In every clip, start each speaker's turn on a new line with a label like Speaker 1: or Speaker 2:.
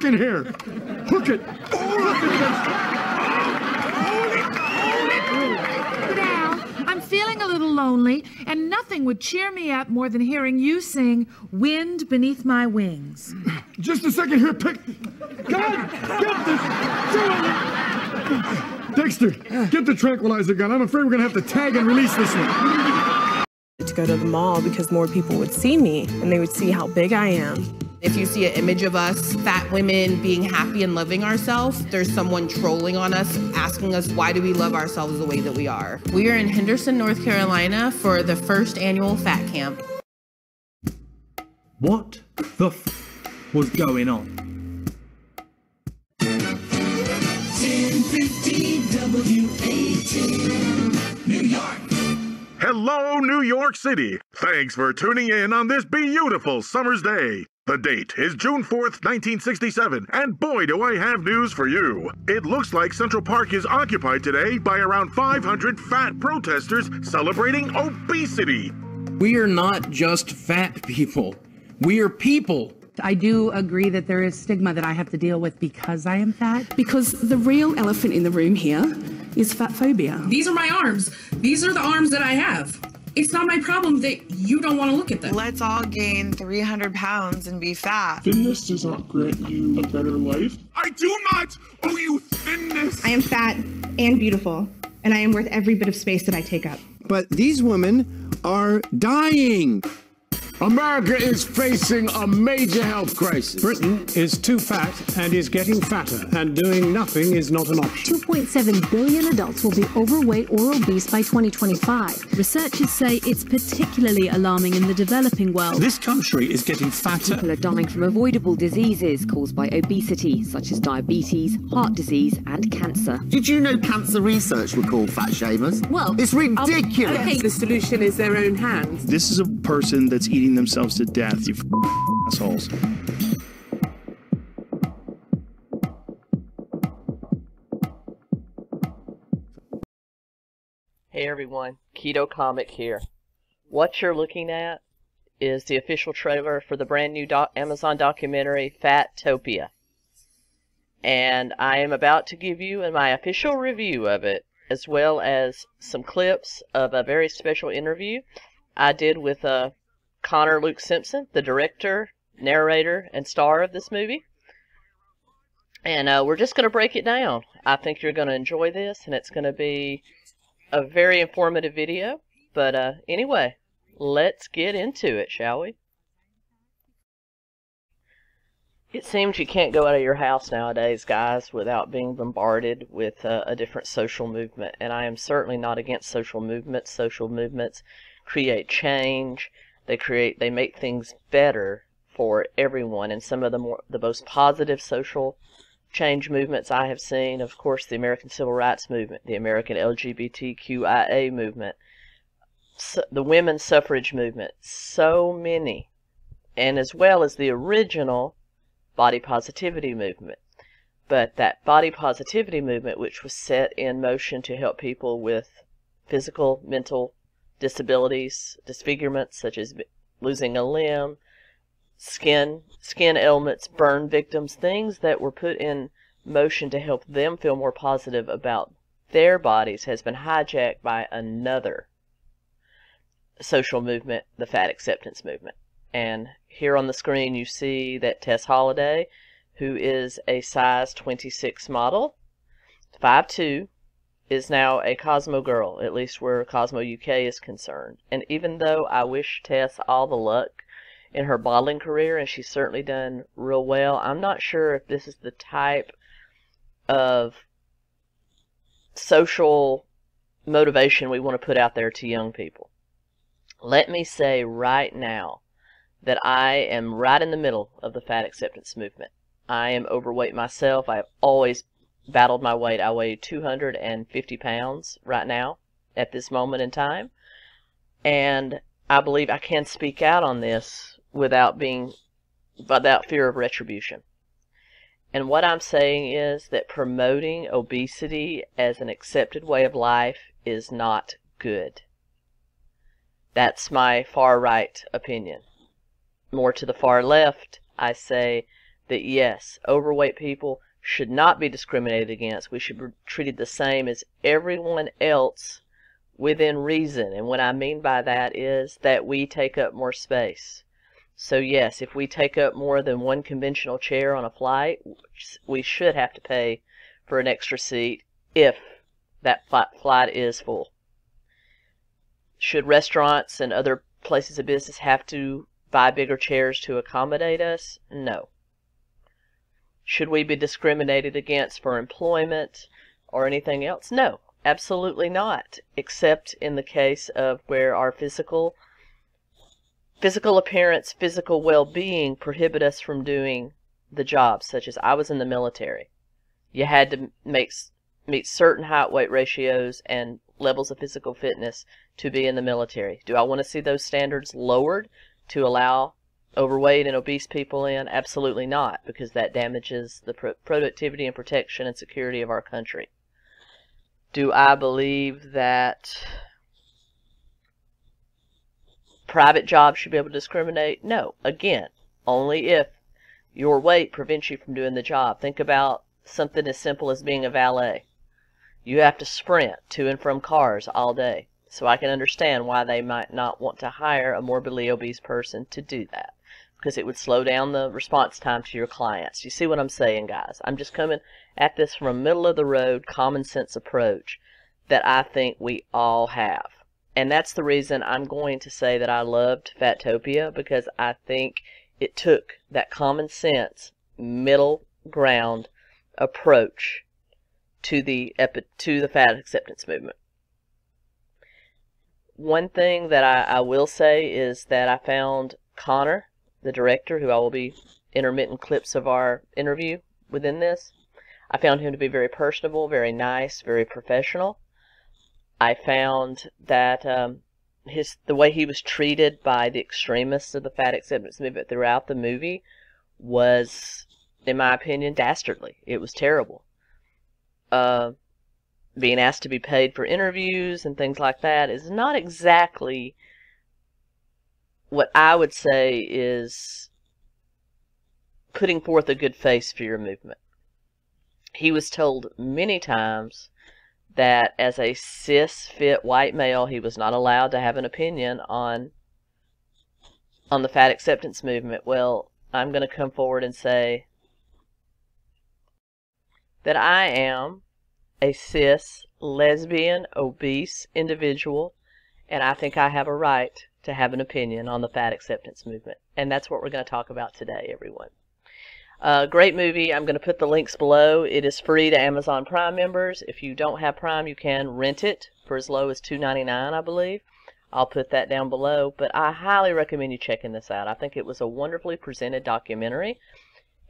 Speaker 1: in here. Hook it. Hook it.
Speaker 2: Now, I'm feeling a little lonely, and nothing would cheer me up more than hearing you sing Wind Beneath My Wings.
Speaker 1: Just a second here, pick. God, get this. Dexter, get the tranquilizer gun. I'm afraid we're going to have to tag and release this one.
Speaker 3: To go to the mall because more people would see me and they would see how big I am.
Speaker 4: If you see an image of us, fat women, being happy and loving ourselves, there's someone trolling on us, asking us why do we love ourselves the way that we are. We are in Henderson, North Carolina for the first annual Fat Camp.
Speaker 5: What the f was going on?
Speaker 6: 1050 W18, New York.
Speaker 7: Hello, New York City. Thanks for tuning in on this beautiful summer's day. The date is June 4th, 1967, and boy do I have news for you. It looks like Central Park is occupied today by around 500 fat protesters celebrating obesity.
Speaker 5: We are not just fat people. We are people.
Speaker 8: I do agree that there is stigma that I have to deal with because I am fat.
Speaker 9: Because the real elephant in the room here is fatphobia.
Speaker 10: These are my arms. These are the arms that I have. It's not my problem that you don't want to look at them.
Speaker 11: Let's all gain 300 pounds and be fat.
Speaker 1: Thinness does not grant you a better life. I do not owe you thinness.
Speaker 12: I am fat and beautiful, and I am worth every bit of space that I take up.
Speaker 13: But these women are dying.
Speaker 1: America is facing a major health crisis.
Speaker 14: Britain is too fat and is getting fatter, and doing nothing is not an option.
Speaker 15: 2.7 billion adults will be overweight or obese by 2025. Researchers say it's particularly alarming in the developing world.
Speaker 5: This country is getting fatter.
Speaker 15: People are dying from avoidable diseases caused by obesity, such as diabetes, heart disease, and cancer.
Speaker 13: Did you know cancer research were called fat shamers?
Speaker 15: Well,
Speaker 13: it's ridiculous.
Speaker 3: Okay, the solution is their own hands.
Speaker 5: This is a person that's eating themselves to death, you assholes.
Speaker 16: Hey everyone, Keto Comic here. What you're looking at is the official trailer for the brand new Amazon documentary Fat-Topia. And I am about to give you my official review of it, as well as some clips of a very special interview I did with Connor Luke Simpson, the director, narrator, and star of this movie. And we're just going to break it down. I think you're going to enjoy this, and it's going to be a very informative video. But anyway, let's get into it, shall we? It seems you can't go out of your house nowadays, guys, without being bombarded with a different social movement. And I am certainly not against social movements. Social movements create change. They make things better for everyone. And some of the most positive social change movements I have seen, of course, the American Civil Rights Movement, the American LGBTQIA movement, the women's suffrage movement, so many, and as well as the original body positivity movement. But that body positivity movement, which was set in motion to help people with physical, mental disabilities, disfigurements such as losing a limb, skin ailments, burn victims, things that were put in motion to help them feel more positive about their bodies, has been hijacked by another social movement, the fat acceptance movement. And here on the screen you see that Tess Holliday, who is a size 26 model, 5'2", is now a Cosmo girl, at least where Cosmo UK is concerned. And even though I wish Tess all the luck in her modeling career, and she's certainly done real well, I'm not sure if this is the type of social motivation we want to put out there to young people. Let me say right now that I am right in the middle of the fat acceptance movement. I am overweight myself. I have always battled my weight. I weigh 250 pounds right now at this moment in time, and I believe I can speak out on this without fear of retribution. And what I'm saying is that promoting obesity as an accepted way of life is not good. That's my far right opinion. More to the far left, I say that yes, overweight people should not be discriminated against. We should be treated the same as everyone else within reason. And what I mean by that is that we take up more space. So yes, if we take up more than one conventional chair on a flight, we should have to pay for an extra seat if that flight is full. Should restaurants and other places of business have to buy bigger chairs to accommodate us? No. Should we be discriminated against for employment or anything else? No, absolutely not, except in the case of where our physical appearance, physical well-being prohibit us from doing the job, such as I was in the military. You had to meet certain height-weight ratios and levels of physical fitness to be in the military. Do I want to see those standards lowered to allow overweight and obese people in? Absolutely not, because that damages the productivity and protection and security of our country. Do I believe that private jobs should be able to discriminate? No. Again, only if your weight prevents you from doing the job. Think about something as simple as being a valet. You have to sprint to and from cars all day. So I can understand why they might not want to hire a morbidly obese person to do that, because it would slow down the response time to your clients. You see what I'm saying, guys? I'm just coming at this from a middle-of-the-road, common-sense approach that I think we all have. And that's the reason I'm going to say that I loved Fat-Topia, because I think it took that common-sense, middle-ground approach to the fat acceptance movement. One thing that I will say is that I found Connor, the director, who I will be intermittent clips of our interview within this, I found him to be very personable, very nice, very professional. I found that the way he was treated by the extremists of the fat acceptance movement throughout the movie was, in my opinion, dastardly. It was terrible. Being asked to be paid for interviews and things like that is not exactly what I would say is putting forth a good face for your movement. He was told many times that as a cis-fit white male, he was not allowed to have an opinion on the fat acceptance movement. Well, I'm going to come forward and say that I am a cis, lesbian, obese individual, and I think I have a right to have an opinion on the fat acceptance movement. And that's what we're going to talk about today, everyone. Great movie. I'm going to put the links below. It is free to Amazon Prime members. If you don't have Prime, you can rent it for as low as $2.99, I believe. I'll put that down below. But I highly recommend you checking this out. I think it was a wonderfully presented documentary.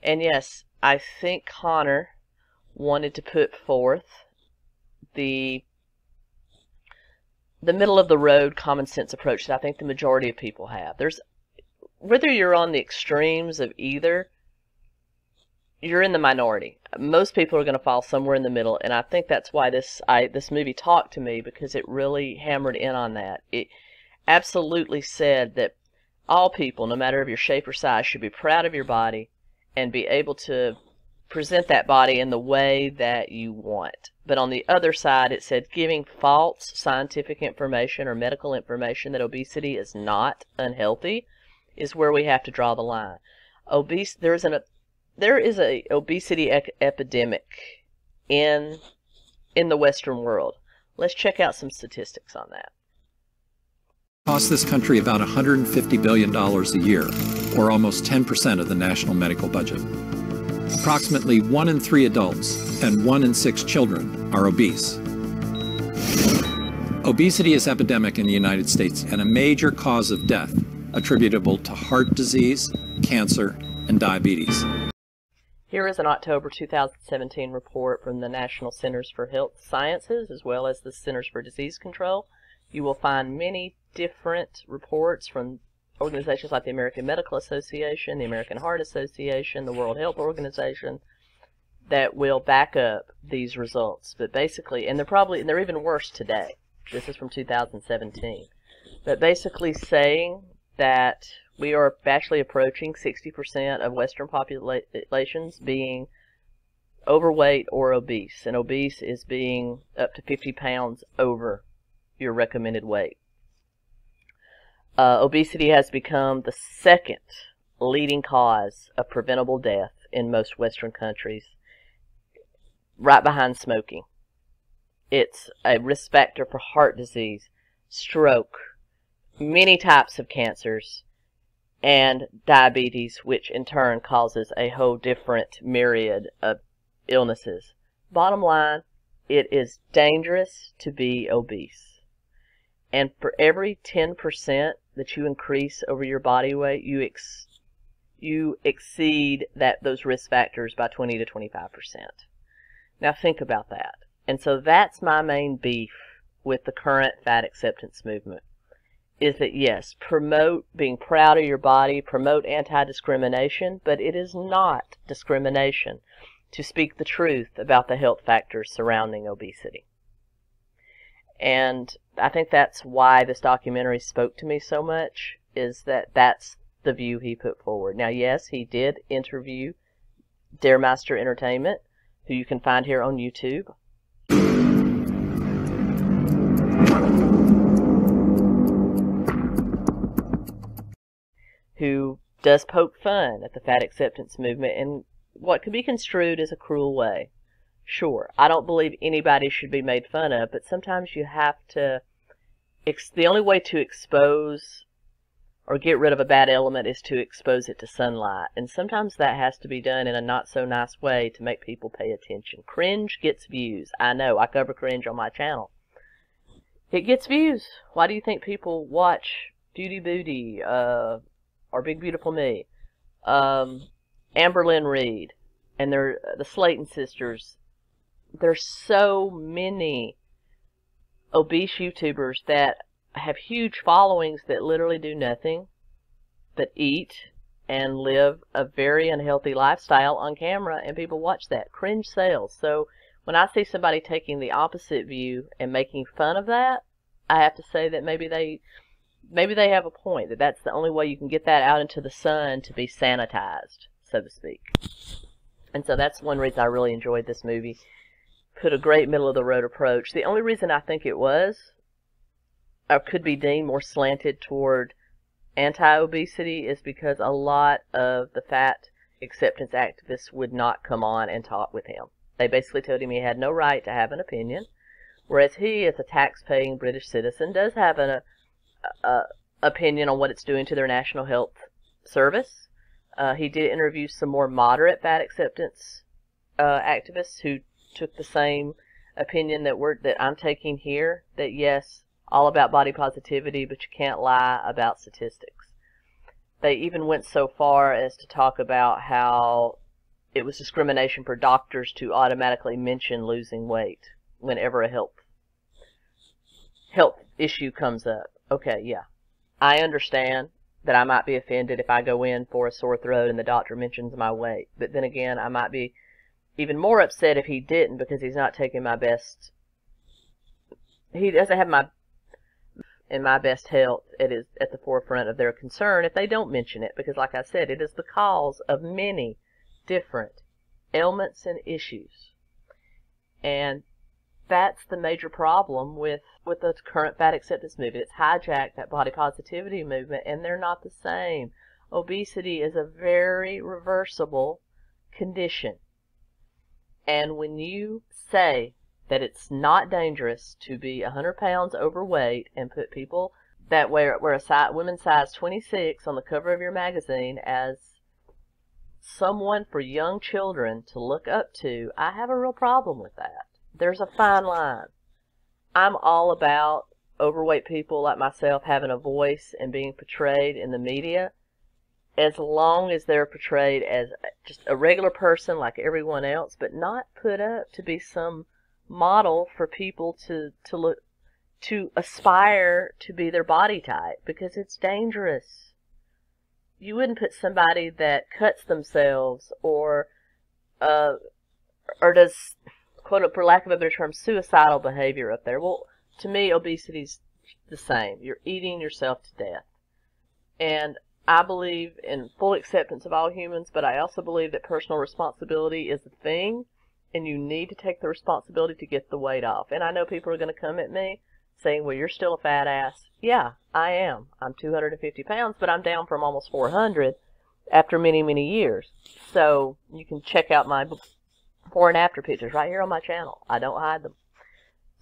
Speaker 16: And yes, I think Connor wanted to put forth the middle-of-the-road common sense approach that I think the majority of people have. Whether you're on the extremes of either, you're in the minority. Most people are going to fall somewhere in the middle, and I think that's why this movie talked to me, because it really hammered in on that. It absolutely said that all people, no matter of your shape or size, should be proud of your body and be able to present that body in the way that you want. But on the other side, it said giving false scientific information or medical information that obesity is not unhealthy is where we have to draw the line. There is a obesity epidemic in the Western world. Let's check out some statistics on that.
Speaker 6: Costs this country about $150 billion a year, or almost 10% of the national medical budget. Approximately 1 in 3 adults and 1 in 6 children are obese. Obesity is epidemic in the United States and a major cause of death, attributable to heart disease, cancer, and diabetes.
Speaker 16: Here is an October 2017 report from the National Centers for Health Sciences as well as the Centers for Disease Control. You will find many different reports from organizations like the American Medical Association, the American Heart Association, the World Health Organization, that will back up these results. But basically, and they're even worse today. This is from 2017. But basically saying that we are actually approaching 60% of Western populations being overweight or obese. And obese is being up to 50 pounds over your recommended weight. Obesity has become the second leading cause of preventable death in most Western countries, right behind smoking. It's a risk factor for heart disease, stroke, many types of cancers, and diabetes, which in turn causes a whole different myriad of illnesses. Bottom line, it is dangerous to be obese. And for every 10% that you increase over your body weight, you exceed those risk factors by 20 to 25%. Now think about that. And so that's my main beef with the current fat acceptance movement, is that yes, promote being proud of your body, promote anti-discrimination, but it is not discrimination to speak the truth about the health factors surrounding obesity. And I think that's why this documentary spoke to me so much, is that that's the view he put forward. Now, yes, he did interview Meister Entertainment, who you can find here on YouTube. Who does poke fun at the fat acceptance movement in what could be construed as a cruel way. Sure, I don't believe anybody should be made fun of, but sometimes you have to, the only way to expose or get rid of a bad element is to expose it to sunlight. And sometimes that has to be done in a not so nice way to make people pay attention. Cringe gets views. I know, I cover cringe on my channel. It gets views. Why do you think people watch Beauty Booty, or Big Beautiful Me, Amber Lynn Reed, and the Slayton sisters? There's so many obese YouTubers that have huge followings that literally do nothing but eat and live a very unhealthy lifestyle on camera, and people watch that. Cringe sales. So when I see somebody taking the opposite view and making fun of that, I have to say that maybe they have a point, that that's the only way you can get that out into the sun to be sanitized, so to speak. And so that's one reason I really enjoyed this movie. Put a great middle-of-the-road approach. The only reason I think it was, or could be deemed more slanted toward anti-obesity, is because a lot of the fat acceptance activists would not come on and talk with him. They basically told him he had no right to have an opinion, whereas he, as a tax-paying British citizen, does have an opinion on what it's doing to their national health service. He did interview some more moderate fat acceptance activists who took the same opinion that I'm taking here, that yes, all about body positivity, but you can't lie about statistics. They even went so far as to talk about how it was discrimination for doctors to automatically mention losing weight whenever a health issue comes up. Okay, yeah, I understand that I might be offended if I go in for a sore throat and the doctor mentions my weight, but then again, I might be even more upset if he didn't, because he's not taking my best, he doesn't have my best health. It is at the forefront of their concern if they don't mention it, because like I said, it is the cause of many different ailments and issues. And that's the major problem with the current fat acceptance movement. It's hijacked that body positivity movement, and they're not the same. Obesity is a very reversible condition. And when you say that it's not dangerous to be 100 pounds overweight and put people that wear a women's size 26 on the cover of your magazine as someone for young children to look up to, I have a real problem with that. There's a fine line. I'm all about overweight people like myself having a voice and being portrayed in the media, as long as they're portrayed as just a regular person like everyone else, but not put up to be some model for people to aspire to be their body type, because it's dangerous. You wouldn't put somebody that cuts themselves or does, quote, for lack of a better term, suicidal behavior up there. Well, to me, obesity's the same. You're eating yourself to death. And I believe in full acceptance of all humans, but I also believe that personal responsibility is a thing, and you need to take the responsibility to get the weight off. And I know people are going to come at me saying, well, you're still a fat ass. Yeah, I am. I'm 250 pounds, but I'm down from almost 400 after many, many years. So you can check out my before and after pictures right here on my channel. I don't hide them.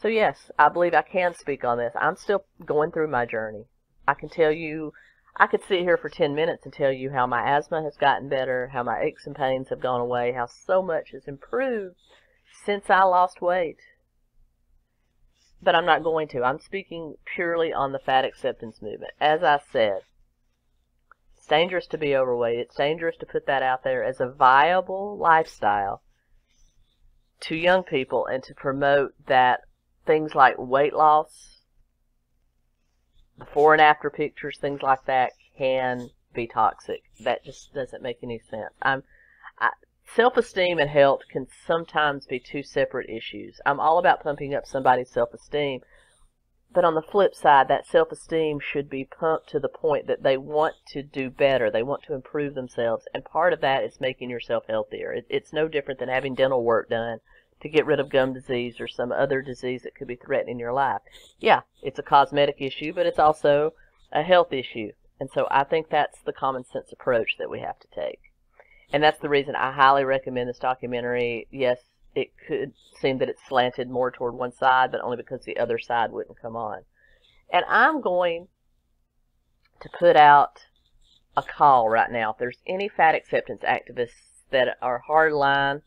Speaker 16: So yes, I believe I can speak on this. I'm still going through my journey. I can tell you, I could sit here for 10 minutes and tell you how my asthma has gotten better, how my aches and pains have gone away, how so much has improved since I lost weight. But I'm not going to. I'm speaking purely on the fat acceptance movement. As I said, it's dangerous to be overweight. It's dangerous to put that out there as a viable lifestyle to young people and to promote that things like weight loss, before and after pictures, things like that can be toxic. That just doesn't make any sense. Self-esteem and health can sometimes be two separate issues. I'm all about pumping up somebody's self-esteem, but on the flip side, that self-esteem should be pumped to the point that they want to do better. They want to improve themselves, and part of that is making yourself healthier. It's no different than having dental work done to get rid of gum disease or some other disease that could be threatening your life. Yeah, it's a cosmetic issue, but it's also a health issue. And so I think that's the common sense approach that we have to take. And that's the reason I highly recommend this documentary. Yes, it could seem that it's slanted more toward one side, but only because the other side wouldn't come on. And I'm going to put out a call right now. If there's any fat acceptance activists that are hardline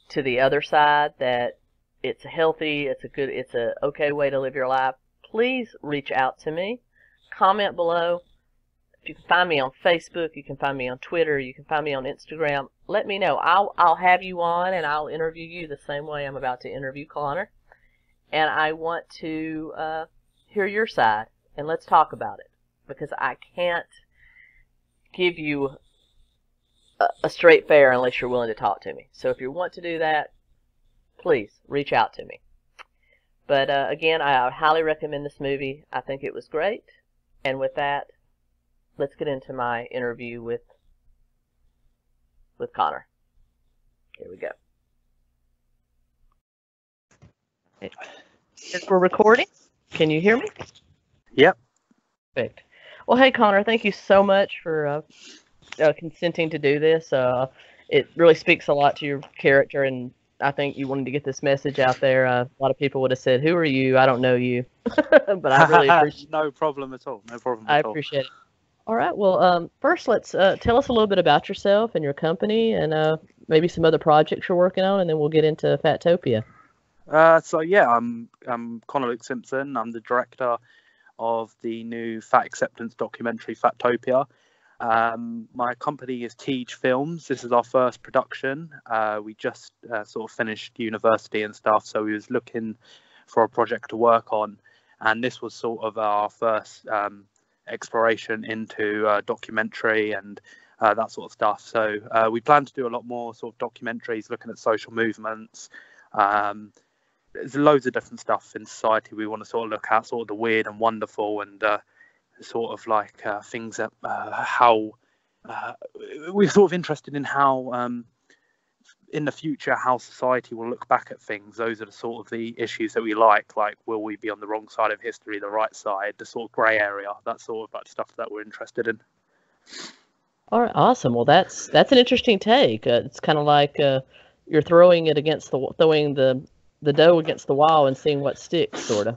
Speaker 16: to the other side, that it's a healthy, it's a okay way to live your life, please reach out to me. Comment below. You can find me on Facebook, you can find me on Twitter, you can find me on Instagram. Let me know. I'll have you on and I'll interview you the same way I'm about to interview Connor. And I want to hear your side, and let's talk about it, because I can't give you a straight fare unless you're willing to talk to me. So if you want to do that, please reach out to me. But again, I highly recommend this movie. I think it was great. And with that, let's get into my interview with Connor. Here we go. Okay. If we're recording, can you hear me?
Speaker 17: Yep.
Speaker 16: Perfect. Well, hey, Connor, thank you so much for consenting to do this. It really speaks a lot to your character, and I think you wanted to get this message out there. A lot of people would have said, "Who are you? I don't know you." But I really appreciate
Speaker 17: No problem at all. No problem
Speaker 16: I
Speaker 17: at all.
Speaker 16: appreciate it. All right. Well, first, let's tell us a little bit about yourself and your company, and maybe some other projects you're working on, and then we'll get into Fat-Topia.
Speaker 17: So yeah, I'm Connor Luke Simpson. I'm the director of the new fat acceptance documentary Fat-Topia. My company is Teej Films. This is our first production. We just sort of finished university and stuff, so we was looking for a project to work on, and this was sort of our first exploration into documentary and that sort of stuff. So we plan to do a lot more sort of documentaries looking at social movements. There's loads of different stuff in society we want to sort of look at, sort of the weird and wonderful, and sort of like things that how we're sort of interested in how in the future how society will look back at things. Those are the sort of the issues that we like will we be on the wrong side of history, the right side, the sort of grey area, that sort of like stuff that we're interested in.
Speaker 16: All right, awesome. Well, that's an interesting take. It's kind of like you're throwing it against throwing the dough against the wall and seeing what sticks, sort of.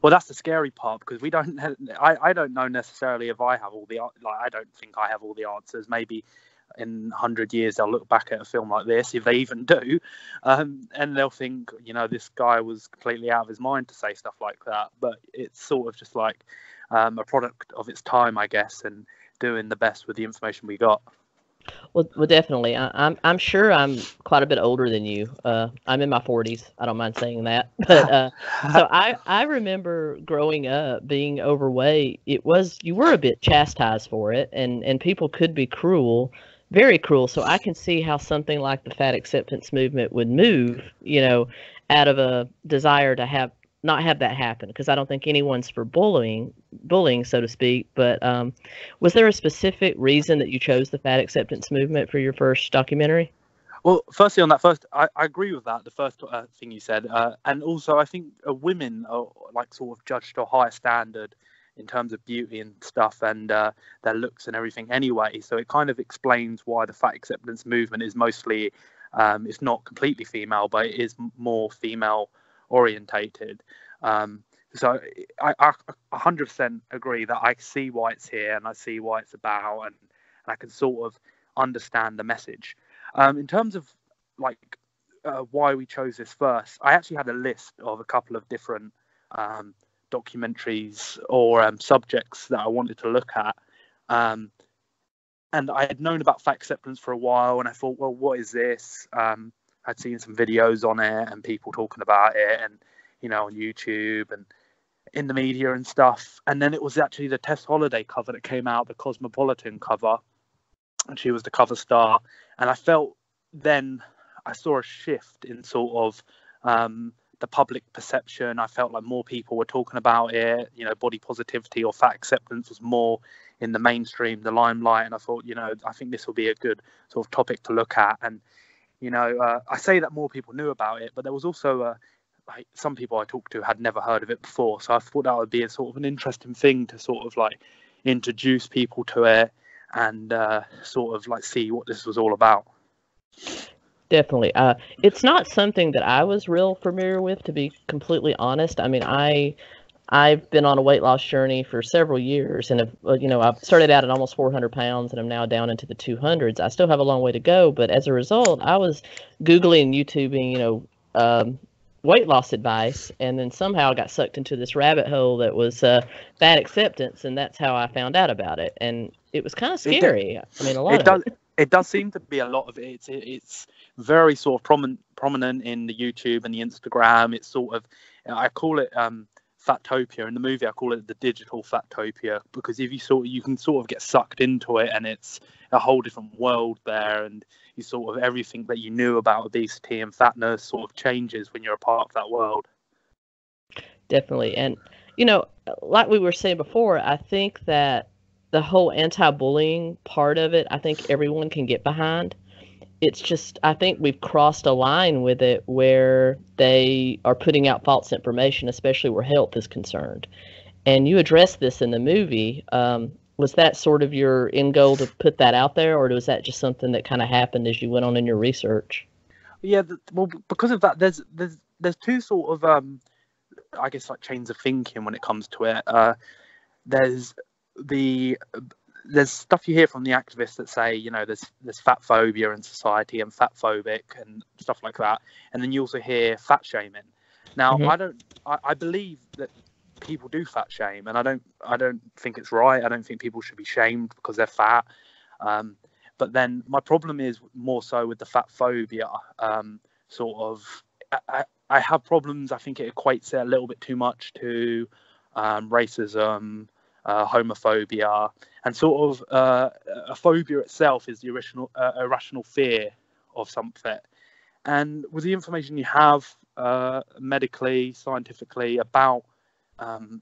Speaker 17: Well, that's the scary part, because we don't. I don't know necessarily if I have all the I don't think I have all the answers. Maybe in 100 years they'll look back at a film like this, if they even do, and they'll think, this guy was completely out of his mind to say stuff like that. But it's sort of just like a product of its time, I guess, and doing the best with the information we got.
Speaker 16: Well, definitely. I'm sure I'm quite a bit older than you. I'm in my 40s. I don't mind saying that. But so I remember growing up being overweight. You were a bit chastised for it, and people could be cruel, very cruel. So I can see how something like the fat acceptance movement would move, out of a desire to have not have that happen, because I don't think anyone's for bullying, so to speak. But was there a specific reason that you chose the fat acceptance movement for your first documentary?
Speaker 17: Well, firstly, on that first, I agree with that. The first thing you said, and also I think women are like sort of judged to a higher standard in terms of beauty and stuff, and their looks and everything. Anyway, so it kind of explains why the fat acceptance movement is mostly, it's not completely female, but it is more female orientated. So I 100% agree that I see why it's here and I see why it's about, and I can sort of understand the message. In terms of like why we chose this first, I actually had a list of a couple of different documentaries or subjects that I wanted to look at. And I had known about fat acceptance for a while, and I thought, well, what is this? I'd seen some videos on it and people talking about it, and on YouTube and in the media and stuff. And then it was actually the Tess Holiday cover that came out, the Cosmopolitan cover, and she was the cover star. And I felt then I saw a shift in sort of the public perception. I felt like more people were talking about it. Body positivity or fat acceptance was more in the mainstream, the limelight. And I thought, I think this will be a good sort of topic to look at. And I say that more people knew about it, but there was also like some people I talked to had never heard of it before. So I thought that would be a sort of an interesting thing to sort of like introduce people to it and sort of like see what this was all about.
Speaker 16: Definitely. It's not something that I was real familiar with, to be completely honest. I mean, I've been on a weight loss journey for several years, and I've started out at almost 400 pounds, and I'm now down into the 200s. I still have a long way to go, but as a result, I was Googling, YouTubing, weight loss advice, and then somehow I got sucked into this rabbit hole that was fat acceptance, and that's how I found out about it. And it was kind of scary. I mean, a lot of it.
Speaker 17: It does seem to be a lot of it. It's very sort of prominent in the YouTube and the Instagram. It's sort of, I call it Fat-Topia. In the movie, I call it the digital Fat-Topia, because if you can sort of get sucked into it, and it's a whole different world there, and you sort of everything that you knew about obesity and fatness sort of changes when you're a part of that world.
Speaker 16: Definitely. And, like we were saying before, I think that the whole anti-bullying part of it, I think everyone can get behind. It's just, I think we've crossed a line with it where they are putting out false information, especially where health is concerned. And you addressed this in the movie. Was that sort of your end goal, to put that out there, or was that just something that kind of happened as you went on in your research?
Speaker 17: Yeah, well, because of that, there's two sort of, I guess, like chains of thinking when it comes to it. There's stuff you hear from the activists that say, there's fat phobia in society and fat phobic and stuff like that. And then you also hear fat shaming. Now, I believe that people do fat shame, and I don't think it's right. I don't think people should be shamed because they're fat. But then my problem is more so with the fat phobia. Sort of, I have problems. I think it equates it a little bit too much to racism, homophobia, and sort of a phobia itself is the irrational fear of something. And with the information you have medically, scientifically about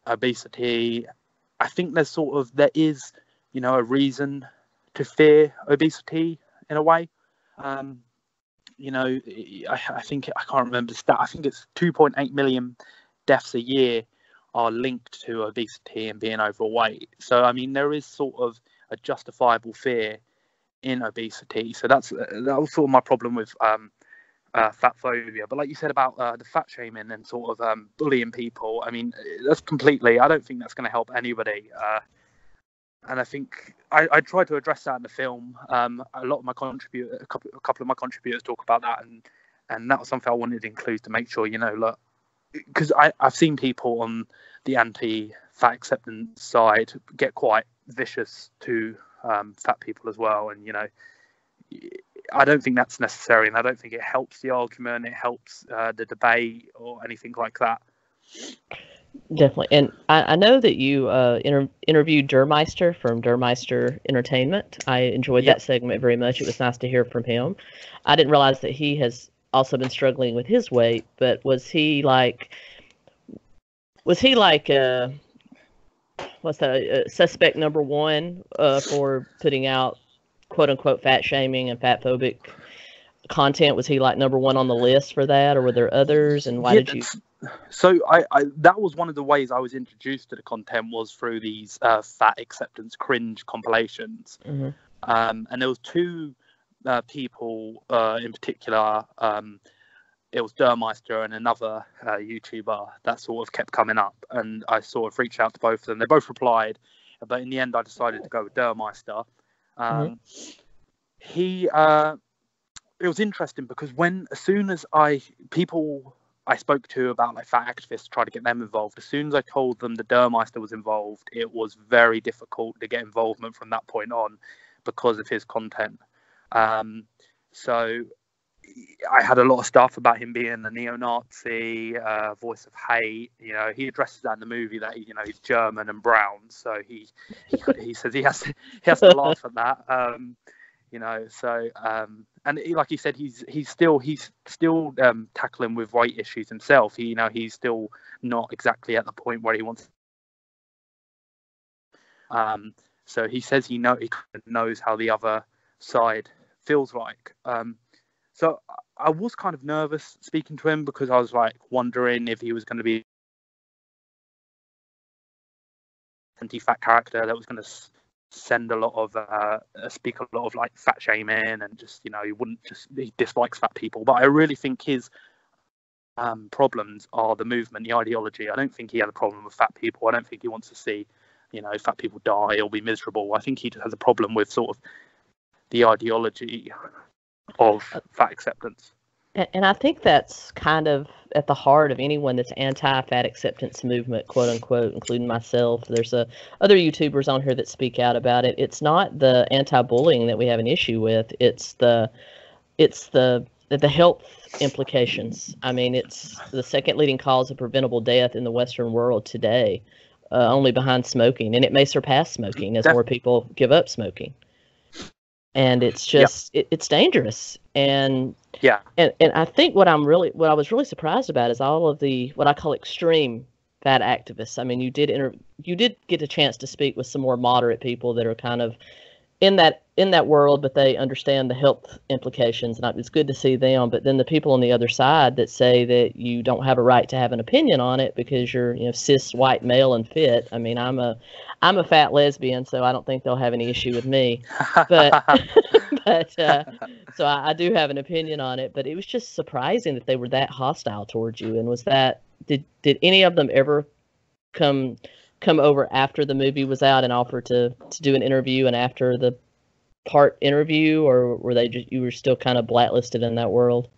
Speaker 17: obesity, I think there is, a reason to fear obesity in a way. I think, I can't remember the stat, I think it's 2.8 million deaths a year are linked to obesity and being overweight. So, I mean, there is sort of a justifiable fear in obesity. So that was sort of my problem with fat phobia. But like you said about the fat shaming and sort of bullying people, I mean, I don't think that's going to help anybody. And I think I tried to address that in the film. A lot of my a couple of my contributors talk about that, and that was something I wanted to include to make sure, look, because I've seen people on the anti-fat acceptance side get quite vicious to fat people as well, and I don't think that's necessary, and I don't think it helps the argument, it helps the debate or anything like that.
Speaker 16: Definitely. And I know that you interviewed Meister from Meister Entertainment. I enjoyed that segment very much. It was nice to hear from him. I didn't realize that he has also been struggling with his weight, but was he like, Was he like what's that? Suspect number one for putting out quote unquote fat shaming and fat phobic content? Was he like number one on the list for that, or were there others? And why did you?
Speaker 17: So I that was one of the ways I was introduced to the content, was through these fat acceptance cringe compilations.
Speaker 16: Mm-hmm.
Speaker 17: And there was two people in particular. It was Meister and another YouTuber that sort of kept coming up, and I sort of reached out to both of them. They both replied, but in the end, I decided to go with Meister. It was interesting because as soon as people I spoke to about like fat activists, try to get them involved, as soon as I told them the Meister was involved, it was very difficult to get involvement from that point on because of his content. So I had a lot of stuff about him being a neo-Nazi, voice of hate. You know, he addresses that in the movie that he's German and brown, so he says he has to laugh at that. And like he said, he's still tackling with white issues himself. He's still not exactly at the point where he wants. So he says he kind of knows how the other side feels like. So I was kind of nervous speaking to him because I was like wondering if he was going to be an anti-fat character that was going to send a lot of speak a lot of like fat shaming, and just he dislikes fat people. But I really think his problems are the movement, the ideology. I don't think he had a problem with fat people. I don't think he wants to see fat people die or be miserable. I think he just has a problem with sort of the ideology of fat acceptance.
Speaker 16: And I think that's kind of at the heart of anyone that's anti-fat acceptance movement, quote unquote, including myself. There's other YouTubers on here that speak out about it. It's not the anti-bullying that we have an issue with. It's the health implications. I mean, it's the second leading cause of preventable death in the Western world today, only behind smoking, and it may surpass smoking as more people give up smoking. And it's just it's dangerous. And I think what I was really surprised about is all of the what I call extreme fat activists. I mean, you did get a chance to speak with some more moderate people that are kind of in that world, but they understand the health implications, and it's good to see them. But then the people on the other side that say that you don't have a right to have an opinion on it because you're cis white male and fit. I mean, I'm a fat lesbian, so I don't think they'll have any issue with me. But so I do have an opinion on it. But it was just surprising that they were that hostile towards you. And was that did any of them ever come over after the movie was out and offer to do an interview, and after the part interview, or were they just, you were still kind of blacklisted in that world?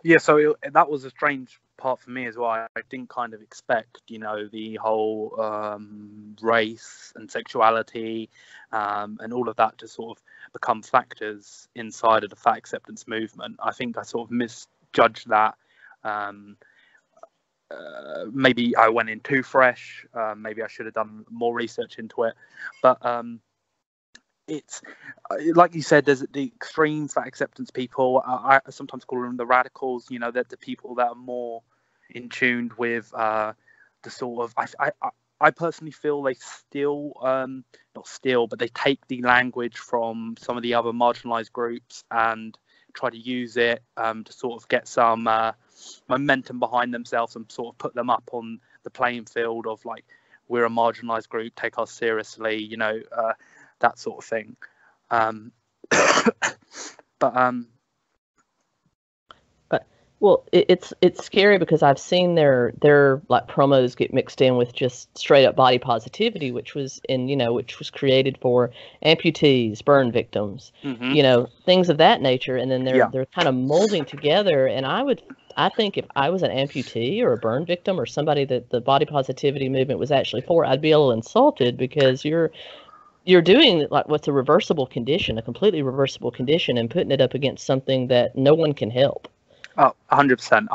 Speaker 17: Yeah, so that was a strange part for me as well. I didn't kind of expect, the whole race and sexuality and all of that to sort of become factors inside of the fat acceptance movement. I think I sort of misjudged that. Maybe I went in too fresh. Maybe I should have done more research into it. But it's like you said, there's the extreme fat acceptance people. I sometimes call them the radicals. That the people that are more in tune with the sort of. I personally feel they still not steal, but they take the language from some of the other marginalized groups and try to use it to sort of get some momentum behind themselves and sort of put them up on the playing field of like, we're a marginalized group, take us seriously, that sort of thing.
Speaker 16: Well, it's scary because I've seen their like promos get mixed in with just straight up body positivity, which was created for amputees, burn victims, things of that nature, and then they're kind of molding together. And I think if I was an amputee or a burn victim or somebody that the body positivity movement was actually for, I'd be a little insulted, because you're doing like what's a reversible condition, a completely reversible condition, and putting it up against something that no one can help.
Speaker 17: Oh, 100%.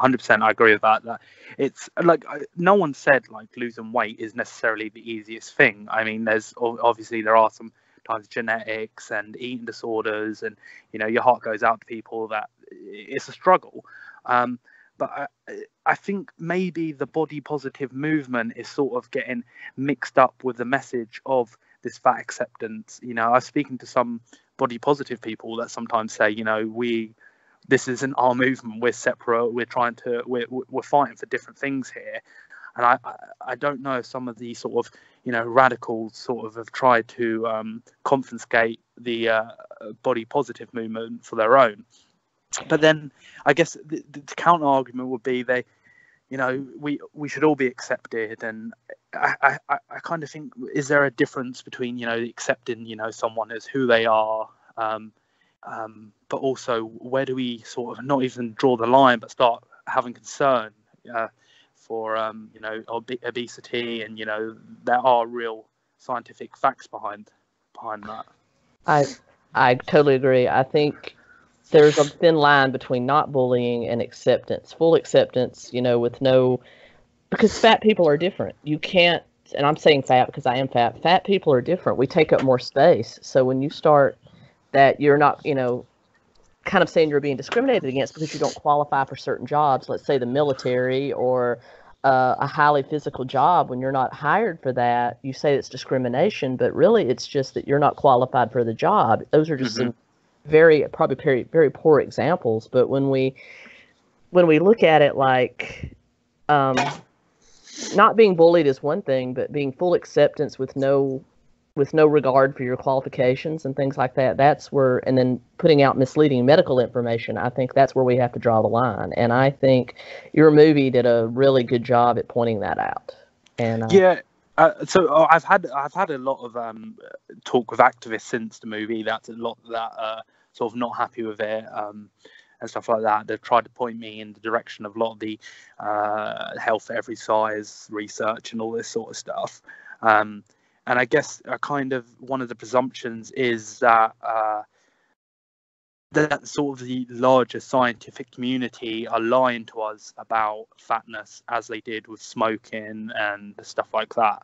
Speaker 17: I agree with that. It's like no one said like losing weight is necessarily the easiest thing. I mean, there are sometimes genetics and eating disorders, and your heart goes out to people that it's a struggle. But I think maybe the body positive movement is sort of getting mixed up with the message of this fat acceptance. You know, I was speaking to some body positive people that sometimes say, you know, this isn't our movement, we're separate, we're fighting for different things here. And I don't know if some of the sort of, you know, radicals sort of have tried to confiscate the body positive movement for their own. But then I guess the counter argument would be we should all be accepted. And I kind of think, is there a difference between, you know, accepting, you know, someone as who they are, but also where do we sort of not even draw the line, but start having concern for, you know, obesity, and, you know, there are real scientific facts behind that.
Speaker 16: I totally agree. I think there's a thin line between not bullying and acceptance. Full acceptance, you know, because fat people are different. You can't, and I'm saying fat because I am fat. Fat people are different. We take up more space. So when you start that you're not, you know, kind of saying you're being discriminated against because you don't qualify for certain jobs, let's say the military or a highly physical job, when you're not hired for that, you say it's discrimination, but really it's just that you're not qualified for the job. Those are just some probably very, very poor examples. But when we look at it like not being bullied is one thing, but being full acceptance with no regard for your qualifications and things like that, that's where, and then putting out misleading medical information, I think that's where we have to draw the line. And I think your movie did a really good job at pointing that out. And
Speaker 17: so I've had a lot of talk with activists since the movie. That's a lot that sort of not happy with it and stuff like that. They've tried to point me in the direction of a lot of the health for every size research and all this sort of stuff. And I guess kind of one of the presumptions is that that sort of the larger scientific community are lying to us about fatness, as they did with smoking and stuff like that.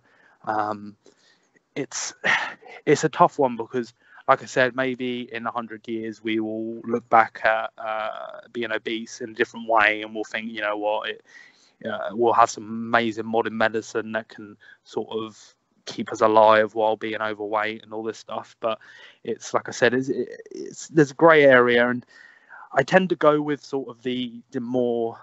Speaker 17: It's a tough one because, like I said, maybe in 100 years we will look back at being obese in a different way, and we'll think, you know what, we'll have some amazing modern medicine that can sort of keep us alive while being overweight and all this stuff. But it's, like I said, there's a grey area, and I tend to go with sort of the more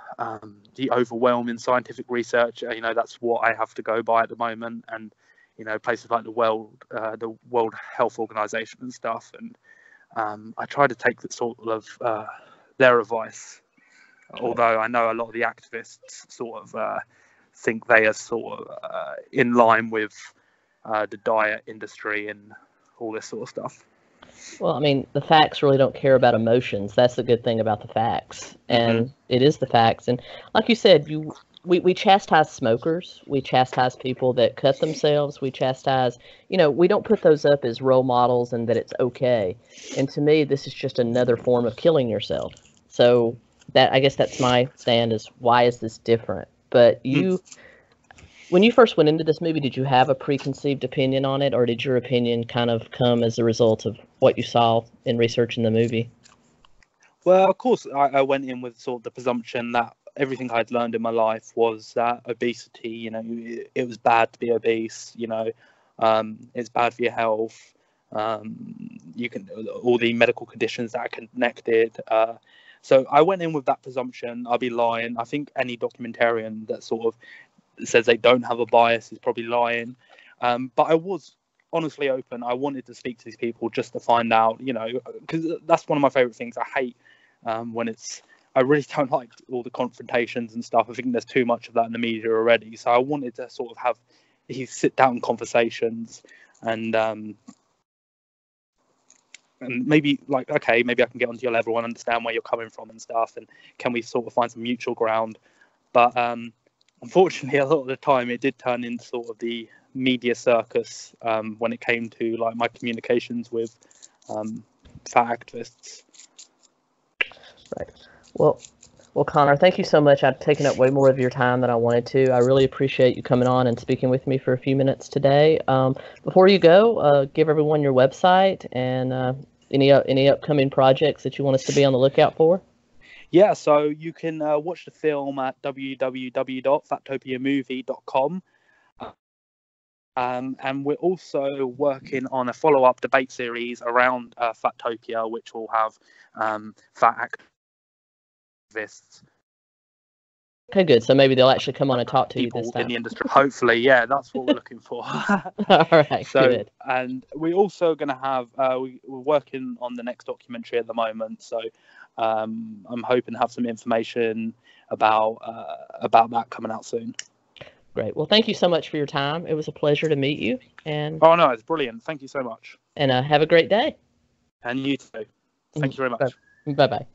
Speaker 17: the overwhelming scientific research. You know, that's what I have to go by at the moment. And you know, places like the World Health Organization and stuff. And I try to take that sort of their advice, although I know a lot of the activists sort of think they are sort of in line with the diet industry and all this sort of stuff.
Speaker 16: Well, I mean, the facts really don't care about emotions. That's the good thing about the facts. And it is the facts. And like you said, we chastise smokers. We chastise people that cut themselves. We chastise, you know, we don't put those up as role models and that it's okay. And to me, this is just another form of killing yourself. So that, I guess that's my stand, is why is this different? But when you first went into this movie, did you have a preconceived opinion on it, or did your opinion kind of come as a result of what you saw in researching the movie?
Speaker 17: Well, of course, I went in with sort of the presumption that everything I'd learned in my life was that obesity, you know, it was bad to be obese, you know, it's bad for your health. You can, all the medical conditions that are connected. So I went in with that presumption. I'll be lying. I think any documentarian that sort of says they don't have a bias is probably lying. But I was honestly open. I wanted to speak to these people just to find out, you know, because that's one of my favorite things. I hate when I really don't like all the confrontations and stuff. I think there's too much of that in the media already. So I wanted to sort of have these sit down conversations and maybe like, okay, maybe I can get onto your level and understand where you're coming from and stuff. And can we sort of find some mutual ground? But unfortunately, a lot of the time it did turn into sort of the media circus when it came to like my communications with fat activists.
Speaker 16: Right. Well, Connor, thank you so much. I've taken up way more of your time than I wanted to. I really appreciate you coming on and speaking with me for a few minutes today. Before you go, give everyone your website and any upcoming projects that you want us to be on the lookout for.
Speaker 17: Yeah, so you can watch the film at www.fattopiamovie.com. And we're also working on a follow-up debate series around Fat-Topia, which will have fat activists.
Speaker 16: Okay, good. So maybe they'll actually come on and talk to you this
Speaker 17: People
Speaker 16: time.
Speaker 17: in the industry. Hopefully, yeah, that's what we're looking for.
Speaker 16: All right, good.
Speaker 17: And we're also going to have, we're working on the next documentary at the moment. So I'm hoping to have some information about that coming out soon.
Speaker 16: Great. Well, thank you so much for your time. It was a pleasure to meet you. And
Speaker 17: oh no, it's brilliant. Thank you so much.
Speaker 16: And have a great day.
Speaker 17: And you too. Thank you very much.
Speaker 16: Bye-bye.